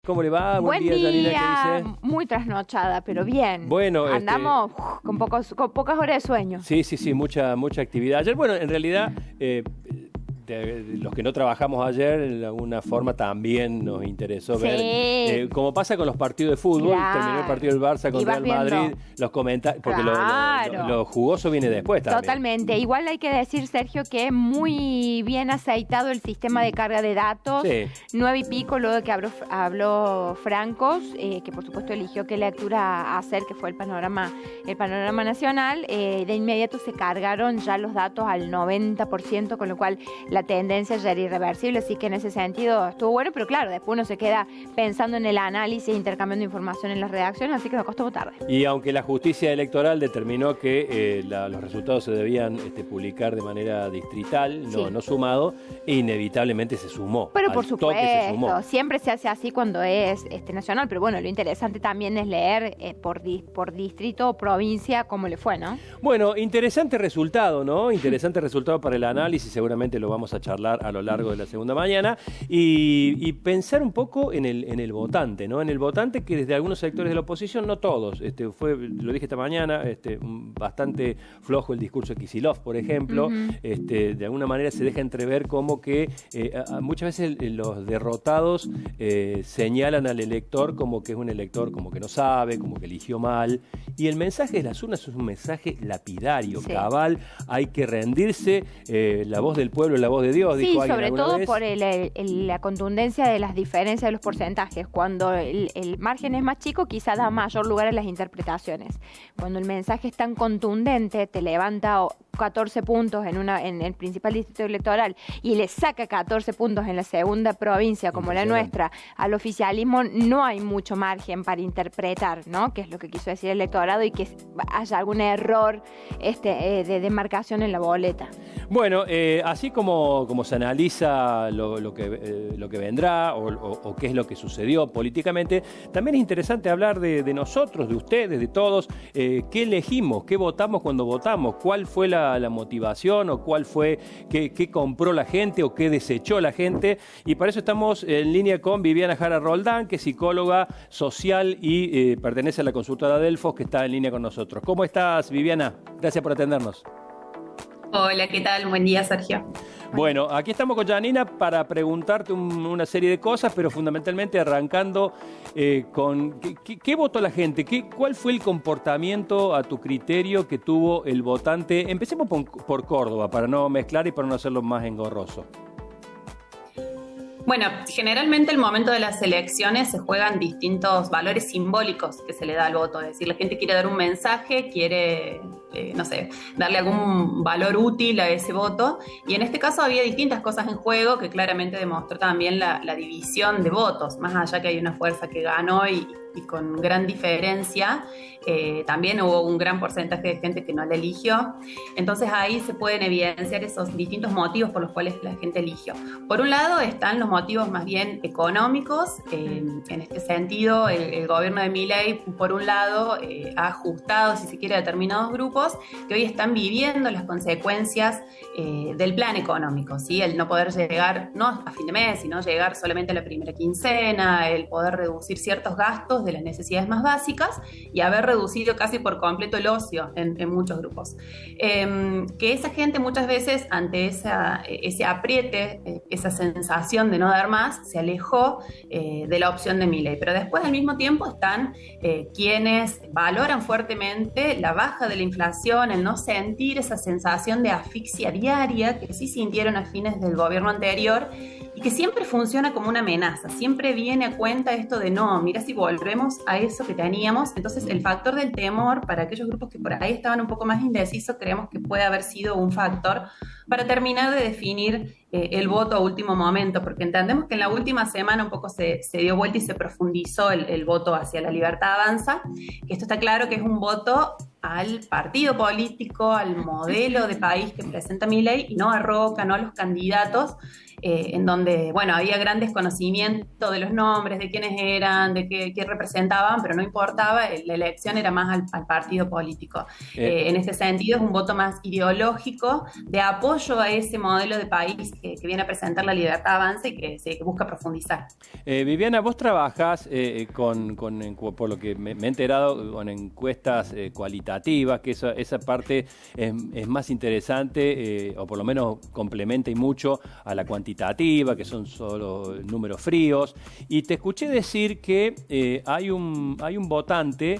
¿Cómo le va? Buen Día, Janina, ¿qué dice? muy trasnochada, pero bien. Bueno, andamos con pocas horas de sueño. Sí, mucha actividad. Ayer, bueno, en realidad, los que no trabajamos ayer, de alguna forma también nos interesó ver, como pasa con los partidos de fútbol, Claro. terminó el partido del Barça contra el Madrid, los comentarios, porque Claro. lo jugoso viene después también. Totalmente. Igual hay que decir, Sergio, que es muy bien aceitado el sistema de carga de datos. Sí. 9 y pico, luego de que habló Francos, que por supuesto eligió qué lectura hacer, que fue el panorama nacional. De inmediato se cargaron ya los datos al 90%, con lo cual la tendencia ya era irreversible, así que en ese sentido estuvo bueno, pero claro, después uno se queda pensando en el análisis, intercambiando información en las redacciones, así que me costó tarde. Y aunque la justicia electoral determinó que los resultados se debían publicar de manera distrital, no sumado, inevitablemente se sumó. Pero por Al toque se sumó. supuesto, siempre se hace así cuando es nacional, pero bueno, lo interesante también es leer por distrito o provincia cómo le fue, ¿no? Bueno, interesante resultado, ¿no? Interesante resultado para el análisis, seguramente lo vamos a charlar a lo largo de la segunda mañana, y pensar un poco en el votante, ¿no? En el votante que desde algunos sectores de la oposición, no todos, lo dije esta mañana, bastante flojo el discurso de Kicillof, por ejemplo, de alguna manera se deja entrever como que muchas veces los derrotados señalan al elector como que es un elector como que no sabe, como que eligió mal, y el mensaje de las urnas es un mensaje lapidario, cabal, hay que rendirse, la voz del pueblo es la voz de Dios, sí, dijo alguien sobre alguna todo vez. por la contundencia de las diferencias de los porcentajes. Cuando el margen es más chico, quizá da mayor lugar a las interpretaciones. Cuando el mensaje es tan contundente, te levanta 14 puntos en el principal distrito electoral y le saca 14 puntos en la segunda provincia, como la nuestra, al oficialismo, no hay mucho margen para interpretar, ¿no? Qué es lo que quiso decir el electorado y que haya algún error de demarcación en la boleta. Bueno, así como se analiza lo que vendrá o qué es lo que sucedió políticamente, también es interesante hablar de nosotros, de ustedes, de todos, qué elegimos, qué votamos cuando votamos, cuál fue la motivación o cuál fue, qué compró la gente o qué desechó la gente. Y para eso estamos en línea con Viviana Jara Roldán, que es psicóloga social y pertenece a la consultora Delfos, que está en línea con nosotros. ¿Cómo estás, Viviana? Gracias por atendernos. Hola, ¿qué tal? Buen día, Sergio. Bueno, aquí estamos con Janina para preguntarte una serie de cosas, pero fundamentalmente arrancando con ¿qué votó la gente? ¿Cuál fue el comportamiento a tu criterio que tuvo el votante? Empecemos por Córdoba, para no mezclar y para no hacerlo más engorroso. Bueno, generalmente el momento de las elecciones se juegan distintos valores simbólicos que se le da al voto. Es decir, la gente quiere dar un mensaje, quiere, darle algún valor útil a ese voto. Y en este caso había distintas cosas en juego que claramente demostró también la división de votos. Más allá que hay una fuerza que ganó y con gran diferencia, también hubo un gran porcentaje de gente que no la eligió. Entonces ahí se pueden evidenciar esos distintos motivos por los cuales la gente eligió. Por un lado están los motivos más bien económicos. En este sentido, el gobierno de Milei, por un lado, ha ajustado, si se quiere, a determinados grupos que hoy están viviendo las consecuencias del plan económico, ¿sí? El no poder llegar, no a fin de mes, sino llegar solamente a la primera quincena, el poder reducir ciertos gastos de las necesidades más básicas y haber reducido casi por completo el ocio en muchos grupos. Que esa gente muchas veces ante ese apriete, esa sensación de no dar más, se alejó de la opción de Milei. Pero después al mismo tiempo están quienes valoran fuertemente la baja de la inflación, el no sentir esa sensación de asfixia diaria que sí sintieron a fines del gobierno anterior y que siempre funciona como una amenaza, siempre viene a cuenta esto de no, mira si volvemos a eso que teníamos. Entonces el factor del temor para aquellos grupos que por ahí estaban un poco más indecisos, creemos que puede haber sido un factor para terminar de definir el voto a último momento, porque entendemos que en la última semana un poco se dio vuelta y se profundizó el voto hacia La Libertad Avanza, que esto está claro que es un voto al partido político, al modelo de país que presenta Milei, y no a Roca, no a los candidatos, en donde, bueno, había gran desconocimiento de los nombres, de quiénes eran, de qué representaban, pero no importaba, la elección era más al partido político. En este sentido es un voto más ideológico, de apoyo a ese modelo de país que viene a presentar La Libertad Avanza y que busca profundizar. Viviana, vos trabajás por lo que me he enterado, con encuestas cualitativas, que esa parte es más interesante, o por lo menos complementa y mucho a la cuantitativa, que son solo números fríos. Y te escuché decir que hay un votante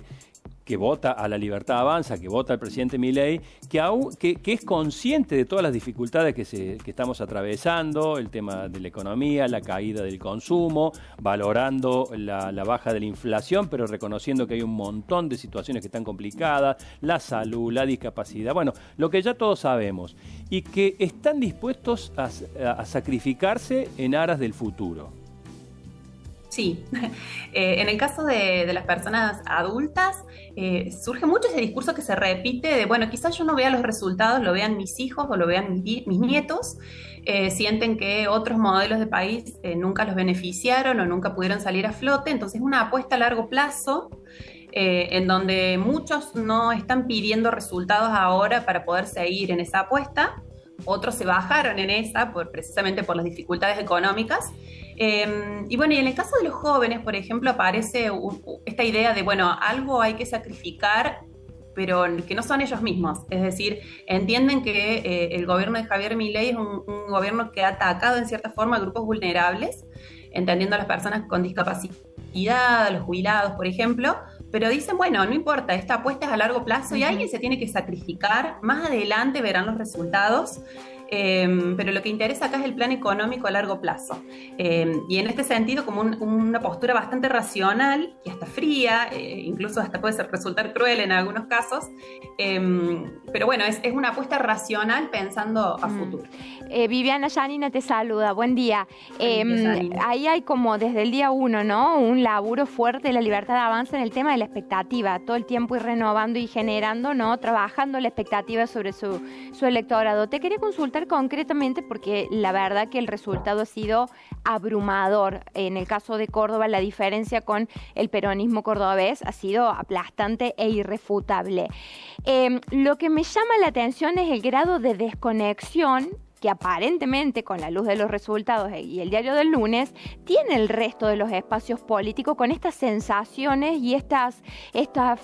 que vota a La Libertad Avanza, que vota al presidente Milei, que es consciente de todas las dificultades que estamos atravesando, el tema de la economía, la caída del consumo, valorando la baja de la inflación, pero reconociendo que hay un montón de situaciones que están complicadas, la salud, la discapacidad, bueno, lo que ya todos sabemos, y que están dispuestos a sacrificarse en aras del futuro. Sí, en el caso de las personas adultas, surge mucho ese discurso que se repite de, bueno, quizás yo no vea los resultados, lo vean mis hijos o lo vean mis nietos, sienten que otros modelos de país nunca los beneficiaron o nunca pudieron salir a flote, entonces es una apuesta a largo plazo, en donde muchos no están pidiendo resultados ahora para poder seguir en esa apuesta, otros se bajaron en esa precisamente por las dificultades económicas. Y bueno, y en el caso de los jóvenes, por ejemplo, aparece esta idea de, bueno, algo hay que sacrificar, pero que no son ellos mismos. Es decir, entienden que el gobierno de Javier Milei es un gobierno que ha atacado en cierta forma a grupos vulnerables, entendiendo a las personas con discapacidad, a los jubilados, por ejemplo, pero dicen, bueno, no importa, esta apuesta es a largo plazo y alguien se tiene que sacrificar, más adelante verán los resultados. Pero lo que interesa acá es el plan económico a largo plazo. Y en este sentido, como una postura bastante racional y hasta fría, incluso hasta puede resultar cruel en algunos casos, pero bueno, es una apuesta racional pensando a futuro. Viviana, Janina te saluda, buen día. Ahí hay como desde el día 1, ¿no? Un laburo fuerte de La Libertad Avanza en el tema de la expectativa, todo el tiempo ir renovando y generando, ¿no? Trabajando la expectativa sobre su electorado. Te quería consultar concretamente porque la verdad que el resultado ha sido abrumador. En el caso de Córdoba, la diferencia con el peronismo cordobés ha sido aplastante e irrefutable. Lo que me llama la atención es el grado de desconexión que aparentemente, con la luz de los resultados y el diario del lunes, tiene el resto de los espacios políticos con estas sensaciones y estas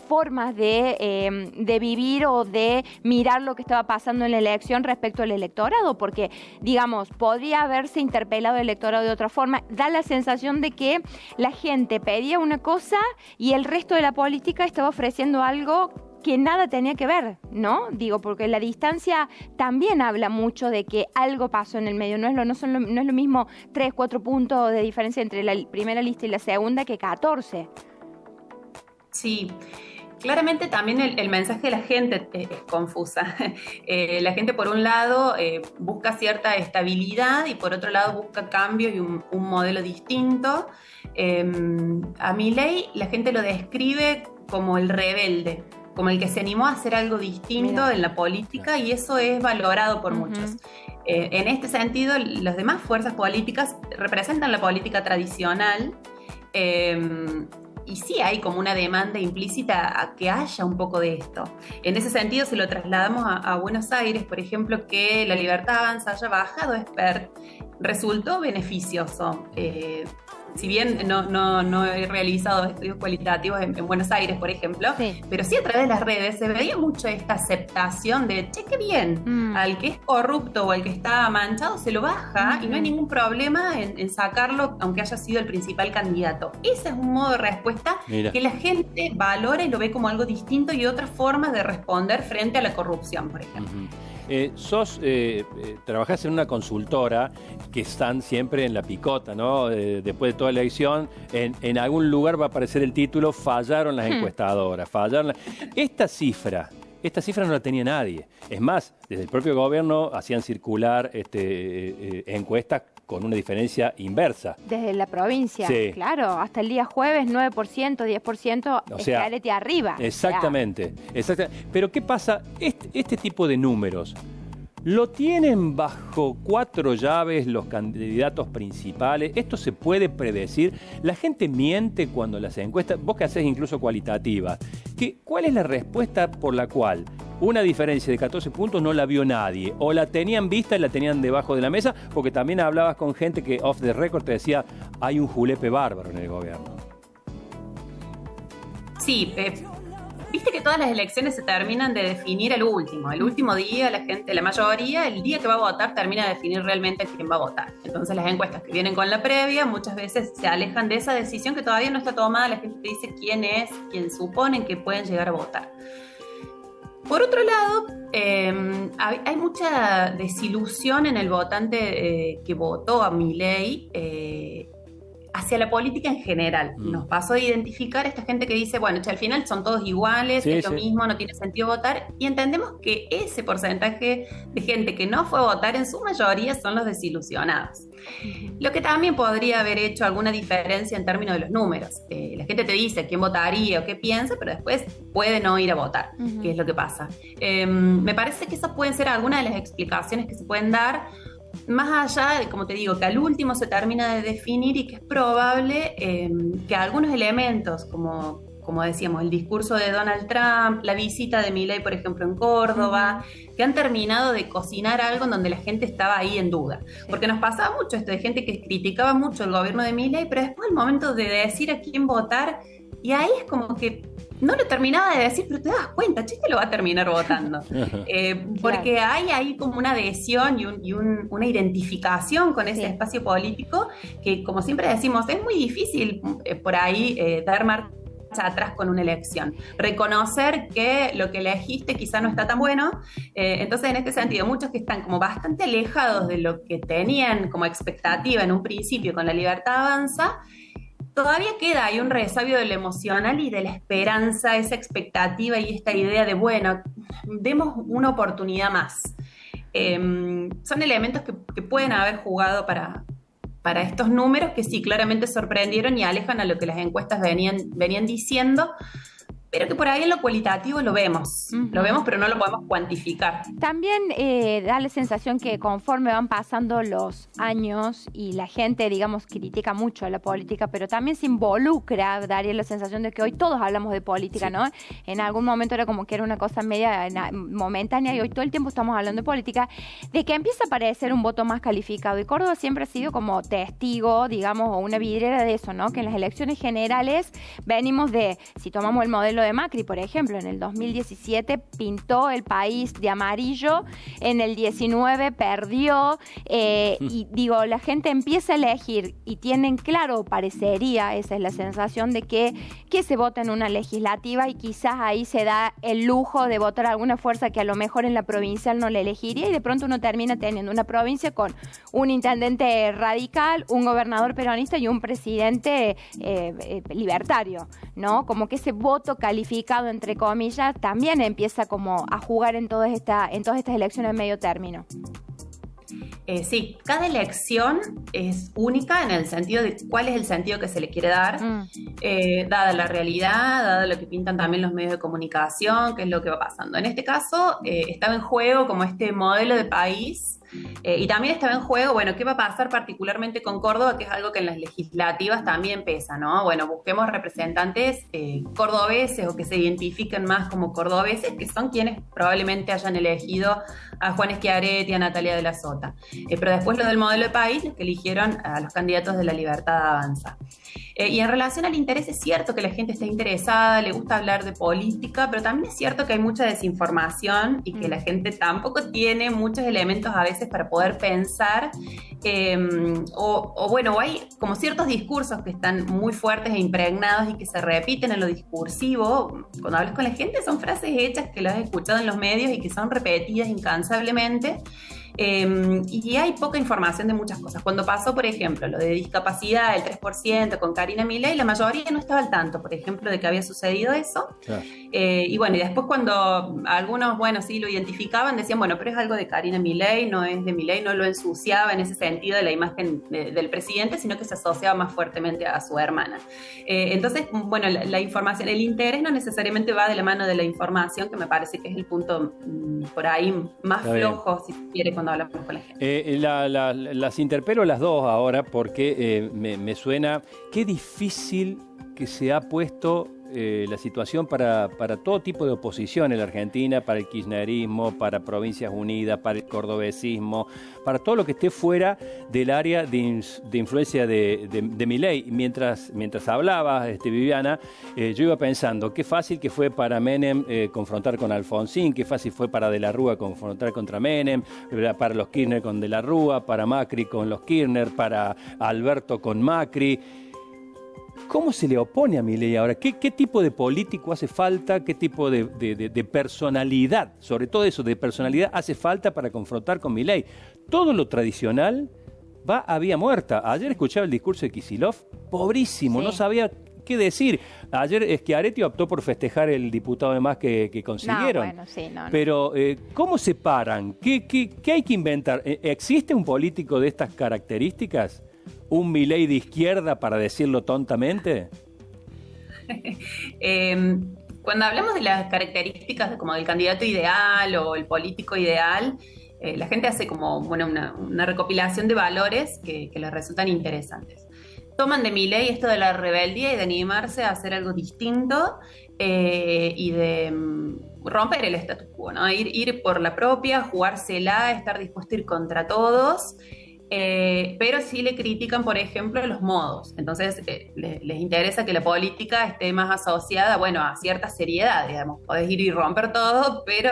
formas de vivir o de mirar lo que estaba pasando en la elección respecto al electorado, porque, digamos, podría haberse interpelado el electorado de otra forma. Da la sensación de que la gente pedía una cosa y el resto de la política estaba ofreciendo algo que nada tenía que ver, ¿no? Digo, porque la distancia también habla mucho de que algo pasó en el medio. No es lo mismo 3, 4 puntos de diferencia entre la primera lista y la segunda que 14. Sí. Claramente también el mensaje de la gente es confusa. La gente, por un lado, busca cierta estabilidad y por otro lado busca cambio y un modelo distinto. A Milei la gente lo describe como el rebelde, como el que se animó a hacer algo distinto en la política, y eso es valorado por muchos. En este sentido, las demás fuerzas políticas representan la política tradicional, y sí hay como una demanda implícita a que haya un poco de esto. En ese sentido, se lo trasladamos a Buenos Aires, por ejemplo, que La Libertad Avanza haya bajado expert, resultó beneficioso. Si bien no he realizado estudios cualitativos en Buenos Aires, por ejemplo, pero sí a través de las redes se veía mucho esta aceptación de, che, qué bien, al que es corrupto o al que está manchado se lo baja y no hay ningún problema en sacarlo, aunque haya sido el principal candidato. Ese es un modo de respuesta que la gente valora y lo ve como algo distinto y otras formas de responder frente a la corrupción, por ejemplo. Trabajás en una consultora que están siempre en la picota, ¿no? Después de toda la elección, en algún lugar va a aparecer el título, fallaron las encuestadoras, Esta cifra no la tenía nadie. Es más, desde el propio gobierno hacían circular encuestas con una diferencia inversa. Desde la provincia, claro, hasta el día jueves 9%, 10%, o sea, escalete arriba. Exactamente. Pero ¿qué pasa? Este tipo de números, ¿Lo tienen bajo 4 llaves los candidatos principales? ¿Esto se puede predecir? ¿La gente miente cuando las encuestas, vos que hacés incluso cualitativas, cuál es la respuesta por la cual una diferencia de 14 puntos no la vio nadie? ¿O la tenían vista y la tenían debajo de la mesa? Porque también hablabas con gente que off the record te decía, hay un julepe bárbaro en el gobierno. Sí, viste que todas las elecciones se terminan de definir el último día, la gente, la mayoría, el día que va a votar termina de definir realmente quién va a votar. Entonces las encuestas que vienen con la previa muchas veces se alejan de esa decisión que todavía no está tomada, la gente te dice quién es, quién suponen que pueden llegar a votar. Por otro lado, hay mucha desilusión en el votante que votó a Milei hacia la política en general. Nos pasó de identificar a esta gente que dice, bueno, al final son todos iguales, sí, es lo mismo, no tiene sentido votar, y entendemos que ese porcentaje de gente que no fue a votar en su mayoría son los desilusionados. Lo que también podría haber hecho alguna diferencia en términos de los números. La gente te dice quién votaría o qué piensa, pero después puede no ir a votar, que es lo que pasa. Me parece que esas pueden ser algunas de las explicaciones que se pueden dar, más allá de, como te digo, que al último se termina de definir y que es probable que algunos elementos, como decíamos, el discurso de Donald Trump, la visita de Milei, por ejemplo, en Córdoba, que han terminado de cocinar algo en donde la gente estaba ahí en duda. Porque nos pasaba mucho esto de gente que criticaba mucho el gobierno de Milei, pero después el momento de decir a quién votar, y ahí es como que no lo terminaba de decir, pero te das cuenta, Chiste lo va a terminar votando. Porque hay ahí como una adhesión y una identificación con ese espacio político que, como siempre decimos, es muy difícil por ahí dar marcha atrás con una elección. Reconocer que lo que elegiste quizá no está tan bueno. Entonces, en este sentido, muchos que están como bastante alejados de lo que tenían como expectativa en un principio con La Libertad Avanza, todavía queda ahí un resabio de lo emocional y de la esperanza, esa expectativa y esta idea de, bueno, demos una oportunidad más. Son elementos que pueden haber jugado para estos números que sí, claramente sorprendieron y alejan a lo que las encuestas venían diciendo, pero que por ahí en lo cualitativo lo vemos, pero no lo podemos cuantificar. También da la sensación que conforme van pasando los años y la gente, digamos, critica mucho a la política, pero también se involucra, daría la sensación de que hoy todos hablamos de política, ¿no? En algún momento era como que era una cosa media momentánea y hoy todo el tiempo estamos hablando de política, de que empieza a aparecer un voto más calificado. Y Córdoba siempre ha sido como testigo, digamos, o una vidriera de eso, ¿no? Que en las elecciones generales venimos de, si tomamos el modelo de Macri, por ejemplo, en el 2017 pintó el país de amarillo, en el 19 perdió, y digo, la gente empieza a elegir y tienen claro, parecería, esa es la sensación de que se vota en una legislativa y quizás ahí se da el lujo de votar a alguna fuerza que a lo mejor en la provincial no le elegiría y de pronto uno termina teniendo una provincia con un intendente radical, un gobernador peronista y un presidente libertario, ¿no? Como que ese voto calificado, entre comillas, también empieza como a jugar en todas estas elecciones de medio término. Sí, cada elección es única en el sentido de cuál es el sentido que se le quiere dar, dada la realidad, dada lo que pintan también los medios de comunicación, qué es lo que va pasando. En este caso, estaba en juego como este modelo de país. Y también estaba en juego, bueno, ¿qué va a pasar particularmente con Córdoba? Que es algo que en las legislativas también pesa, ¿no? Bueno, busquemos representantes cordobeses o que se identifiquen más como cordobeses, que son quienes probablemente hayan elegido a Juan Schiaretti, a Natalia de la Sota. Pero después lo del modelo de país, los que eligieron a los candidatos de La Libertad Avanza. Y en relación al interés, es cierto que la gente está interesada, le gusta hablar de política, pero también es cierto que hay mucha desinformación y que la gente tampoco tiene muchos elementos a veces para poder pensar, o hay como ciertos discursos que están muy fuertes e impregnados y que se repiten en lo discursivo. Cuando hablas con la gente son frases hechas que las has escuchado en los medios y que son repetidas incansablemente. Y hay poca información de muchas cosas. Cuando pasó, por ejemplo, lo de discapacidad, el 3% con Karina Milei, la mayoría no estaba al tanto, por ejemplo, de que había sucedido eso. Claro. Y bueno, y después cuando algunos, bueno, sí lo identificaban, decían, bueno, pero es algo de Karina Milei, no es de Milei, no lo ensuciaba en ese sentido de la imagen del presidente, sino que se asociaba más fuertemente a su hermana. Entonces, bueno, la información, el interés no necesariamente va de la mano de la información, que me parece que es el punto por ahí más flojo, si se quiere, cuando hablamos con la gente. Las interpelo las dos ahora porque me suena qué difícil que se ha puesto la situación para todo tipo de oposición en la Argentina, para el kirchnerismo, para Provincias Unidas, para el cordobesismo, para todo lo que esté fuera del área de influencia de Milei. Mientras hablaba, Viviana, yo iba pensando qué fácil que fue para Menem confrontar con Alfonsín, qué fácil fue para De la Rúa confrontar contra Menem, para los Kirchner con De la Rúa, para Macri con los Kirchner, para Alberto con Macri. ¿Cómo se le opone a Milei ahora? ¿Qué tipo de político hace falta? ¿Qué tipo de personalidad, sobre todo eso, de personalidad hace falta para confrontar con Milei? Todo lo tradicional va a vía muerta. Ayer escuchaba el discurso de Kicillof, pobrísimo, sí. No sabía qué decir. Ayer Schiaretti optó por festejar el diputado de más que consiguieron. No. Pero, ¿cómo se paran? ¿Qué hay que inventar? ¿Existe un político de estas características? ¿Un Milei de izquierda, para decirlo tontamente? Cuando hablamos de las características como del candidato ideal o el político ideal, la gente hace como una recopilación de valores que les resultan interesantes. Toman de Milei esto de la rebeldía y de animarse a hacer algo distinto y de romper el status quo, ¿no? Ir por la propia, jugársela, estar dispuesto a ir contra todos. Pero sí le critican, por ejemplo, los modos. Entonces, les interesa que la política esté más asociada, a cierta seriedad, digamos. Podés ir y romper todo, pero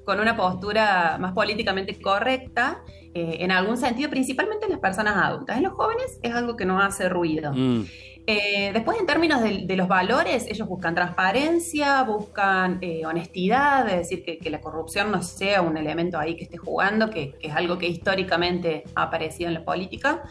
con una postura más políticamente correcta, en algún sentido, principalmente en las personas adultas. En los jóvenes es algo que no hace ruido. Después, en términos de los valores, ellos buscan transparencia, buscan honestidad, es decir, que la corrupción no sea un elemento ahí que esté jugando, que es algo que históricamente ha aparecido en la política.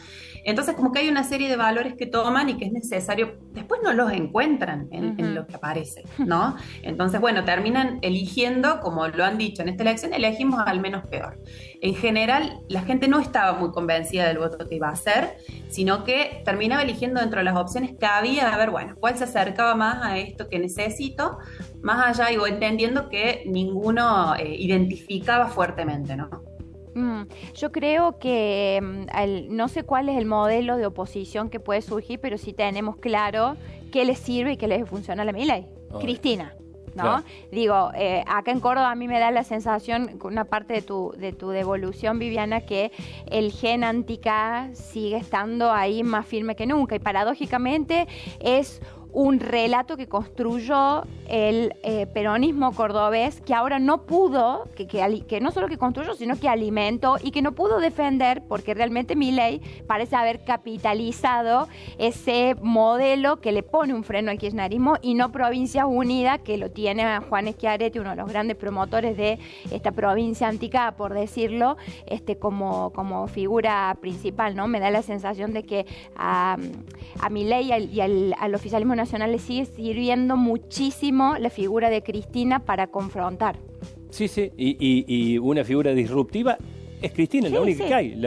Entonces, como que hay una serie de valores que toman y que es necesario, después no los encuentran en lo que aparece, ¿no? Entonces, terminan eligiendo, como lo han dicho en esta elección, elegimos al menos peor. En general, la gente no estaba muy convencida del voto que iba a hacer, sino que terminaba eligiendo dentro de las opciones que había, a ver, cuál se acercaba más a esto que necesito, más allá, y entendiendo que ninguno identificaba fuertemente, ¿no? Yo creo que no sé cuál es el modelo de oposición que puede surgir, pero sí tenemos claro qué le sirve y qué le funciona a la Milei. Cristina, ¿no? Claro. Digo, acá en Córdoba a mí me da la sensación, una parte de tu devolución, Viviana, que el gen anti-K sigue estando ahí más firme que nunca, y paradójicamente es un relato que construyó el peronismo cordobés, que ahora no pudo, que no solo que construyó, sino que alimentó y que no pudo defender, porque realmente Milei parece haber capitalizado ese modelo que le pone un freno al kirchnerismo, y no Provincias Unidas, que lo tiene a Juan Schiaretti, uno de los grandes promotores de esta provincia anticada, por decirlo, como figura principal, ¿no? Me da la sensación de que a Milei y al oficialismo nacional le sigue sirviendo muchísimo la figura de Cristina para confrontar. Sí, y una figura disruptiva es Cristina, la única que hay,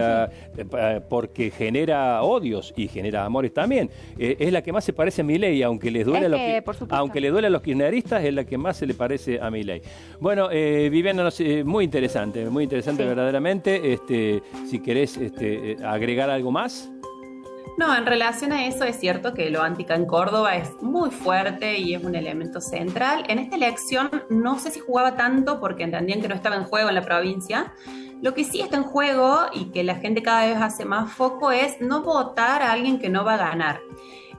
porque genera odios y genera amores también. Es la que más se parece a Milei, aunque les duele a los kirchneristas, es la que más se le parece a Milei. Bueno, Viviana, muy interesante verdaderamente. Si querés agregar algo más. No, en relación a eso es cierto que lo antica en Córdoba es muy fuerte y es un elemento central. En esta elección no sé si jugaba tanto porque entendían que no estaba en juego en la provincia. Lo que sí está en juego y que la gente cada vez hace más foco es no votar a alguien que no va a ganar.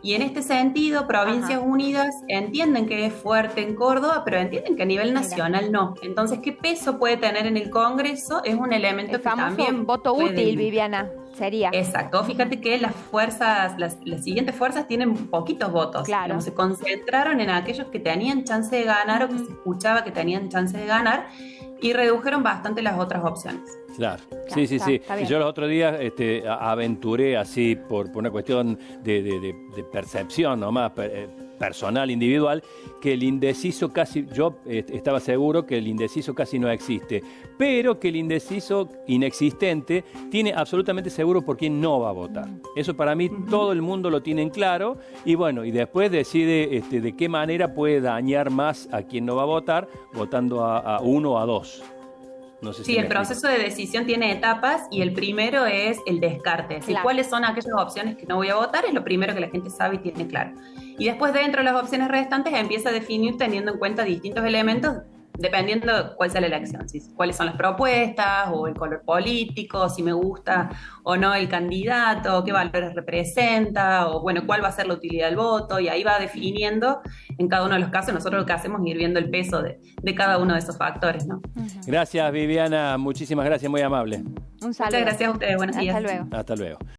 Y en este sentido, Provincias Unidas entienden que es fuerte en Córdoba, pero entienden que a nivel nacional no. Entonces, ¿qué peso puede tener en el Congreso? Es un elemento que también voto útil, Viviana. sería. Exacto. Fíjate que las fuerzas, las siguientes fuerzas tienen poquitos votos. Claro. Digamos, se concentraron en aquellos que tenían chance de ganar o que se escuchaba que tenían chance de ganar y redujeron bastante las otras opciones. Claro, Ya, sí. está bien. Yo los otros días aventuré así por una cuestión de percepción nomás, personal, individual, que el indeciso casi, yo estaba seguro que el indeciso casi no existe, pero que el indeciso inexistente tiene absolutamente seguro por quién no va a votar. Eso para mí todo el mundo lo tiene en claro y bueno, y después decide de qué manera puede dañar más a quien no va a votar, votando a uno o a dos. No sé si Sí, el me explico. proceso de decisión tiene etapas y el primero es el descarte. Es decir, Claro. cuáles son aquellas opciones que no voy a votar, es lo primero que la gente sabe y tiene claro. Y después dentro de las opciones restantes empieza a definir teniendo en cuenta distintos elementos dependiendo de cuál sea la elección, ¿sí? Cuáles son las propuestas o el color político, si me gusta o no el candidato, qué valores representa o bueno, cuál va a ser la utilidad del voto y ahí va definiendo en cada uno de los casos. Nosotros lo que hacemos es ir viendo el peso de cada uno de esos factores, ¿no? Gracias, Viviana. Muchísimas gracias, muy amable. Un saludo. Muchas gracias a ustedes. Buenos días. Hasta luego. Hasta luego.